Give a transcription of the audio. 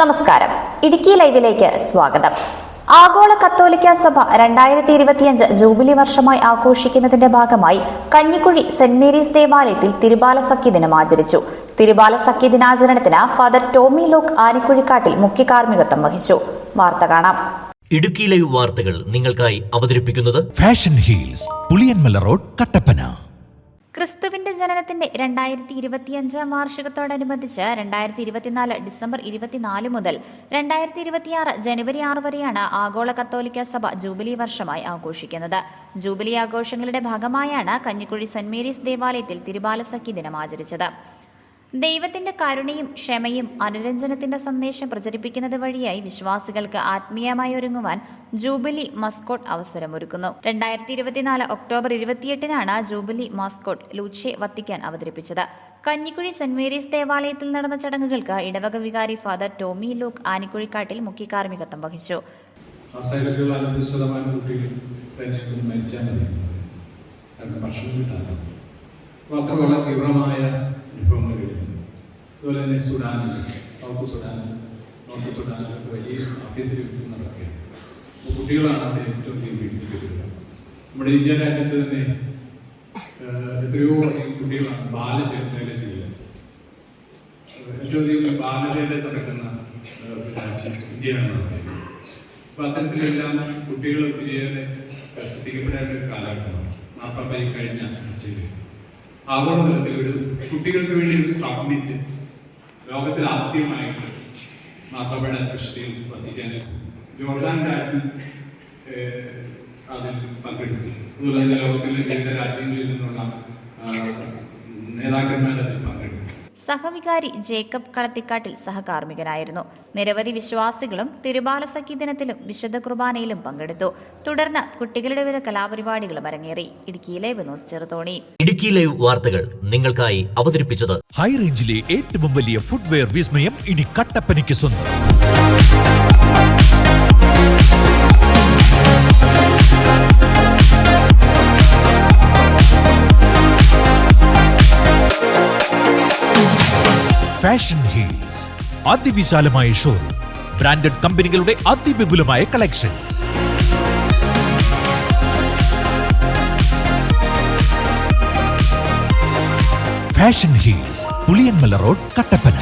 നമസ്കാരം. ഇടുക്കി ലൈവിലേക്ക് സ്വാഗതം. ആഗോള കത്തോലിക്ക സഭ 2025 ജൂബിലി വർഷമായി ആഘോഷിക്കുന്നതിന്റെ ഭാഗമായി കഞ്ഞിക്കുഴി സെന്റ് മേരീസ് ദേവാലയത്തിൽ തിരുബാല സഖ്യ ദിനം ആചരിച്ചു. തിരുബാല സഖ്യ ദിനാചരണത്തിന് ഫാദർ ടോമി ലൂക്ക് ആനിക്കുഴിക്കാട്ടിൽ മുഖ്യ കാർമ്മികത്വം വഹിച്ചു. വാർത്ത കാണാം. ഇടുക്കി ലൈവ് വാർത്തകൾ നിങ്ങൾക്കായി അവതരിപ്പിക്കുന്നത് fashion heels, Puliyanmala road, Kattappana. ക്രിസ്തുവിന്റെ ജനനത്തിന്റെ 2025 വാർഷികത്തോടനുബന്ധിച്ച് 2024 ഡിസംബർ 24 മുതൽ 2026 ജനുവരി 6 വരെയാണ് ആഗോള കത്തോലിക്ക സഭ ജൂബിലി വർഷമായി ആഘോഷിക്കുന്നത്. ജൂബിലി ആഘോഷങ്ങളുടെ ഭാഗമായാണ് കഞ്ഞിക്കുഴി സെന്റ് മേരീസ് ദേവാലയത്തിൽ തിരുബാല സഖ്യ ദിനം ആചരിച്ചത്. ദൈവത്തിന്റെ കരുണയും ക്ഷമയും അനുരഞ്ജനത്തിന്റെ സന്ദേശം പ്രചരിപ്പിക്കുന്നത് വഴിയായി വിശ്വാസികൾക്ക് ആത്മീയമായി ഒരുങ്ങുവാൻ ജൂബിലി മസ്കോട്ട് അവസരമൊരുക്കുന്നു. 2024 ഒക്ടോബർ 28-നാണ് ജൂബിലി മസ്കോട്ട് ലൂച്ചെ വത്തിക്കാൻ അവതരിപ്പിച്ചത്. കഞ്ഞിക്കുഴി സെന്റ് മേരീസ് ദേവാലയത്തിൽ നടന്ന ചടങ്ങുകൾക്ക് ഇടവക വികാരി ഫാദർ ടോമി ലൂക്ക് ആനിക്കുഴിക്കാട്ടിൽ മുഖ്യ കാർമ്മികത്വം വഹിച്ചു. അതുപോലെ തന്നെ സുഡാനിൽ, സൗത്ത് സുഡാനിൽ, നോർത്ത് സുഡാനിലൊക്കെ വലിയ ആഭ്യന്തര യുദ്ധം നടക്കുകയാണ്. അപ്പോൾ കുട്ടികളാണ് അവിടെ ഏറ്റവും അധികം പീഡിപ്പിക്കപ്പെടുക. നമ്മുടെ ഇന്ത്യ രാജ്യത്ത് തന്നെ എത്രയോ അധികം കുട്ടികളാണ് ബാലചേർന്നേല ചെയ്യുക. ഏറ്റവും അധികം ബാലചേല നടക്കുന്ന രാജ്യം ഇന്ത്യയാണ്. അപ്പോൾ അത്തരത്തിലെല്ലാം കുട്ടികൾ ഒത്തിരിയേറെ ശ്രദ്ധിക്കപ്പെടേണ്ട ഒരു കാലഘട്ടമാണ്. മാർപ്പാപ്പായി കഴിഞ്ഞ ആഴ്ചയിൽ ആഗോളതലത്തിൽ ഒരു കുട്ടികൾക്ക് വേണ്ടി ഒരു സബ്മിറ്റ് ലോകത്തിൽ ആദ്യമായിട്ട് മാർപ്പാപ്പയുടെ അധ്യക്ഷതയിൽ വത്തിക്കാൻ ജോർദാൻ രാജ്യം അതിൽ പങ്കെടുത്തു. അതുപോലെ തന്നെ ലോകത്തിലെ വിവിധ രാജ്യങ്ങളിൽ നിന്നുള്ള നേതാക്കന്മാർ അതിൽ പങ്കെടുത്തു. സഹവികാരി ജേക്കബ് കളത്തിക്കാട്ടിൽ സഹകാർമ്മികനായിരുന്നു. നിരവധി വിശ്വാസികളും തിരുബാല സഖ്യ ദിനത്തിലും വിശുദ്ധ കുർബാനയിലും പങ്കെടുത്തു. തുടർന്ന് കുട്ടികളുടെ വിവിധ കലാപരിപാടികളും അരങ്ങേറി. Idukki live news Cheruthoni. Idukki live വാർത്തകൾ നിങ്ങൾക്കായി അവതരിപ്പിച്ചത് ഹൈ റേഞ്ചിലെ ഏറ്റവും വലിയ ഫുട്വെയർ വിസ്മയം ഇനി കട്ടപ്പനയ്ക്ക് സ്വന്തം. ഫാഷൻ ഹീൽസ്, അതിവിശാലമായ ഷോറൂം, ബ്രാൻഡഡ് കമ്പനികളുടെ അതിവിപുലമായ collections. Fashion heels, Puliyanmala road, Kattappana.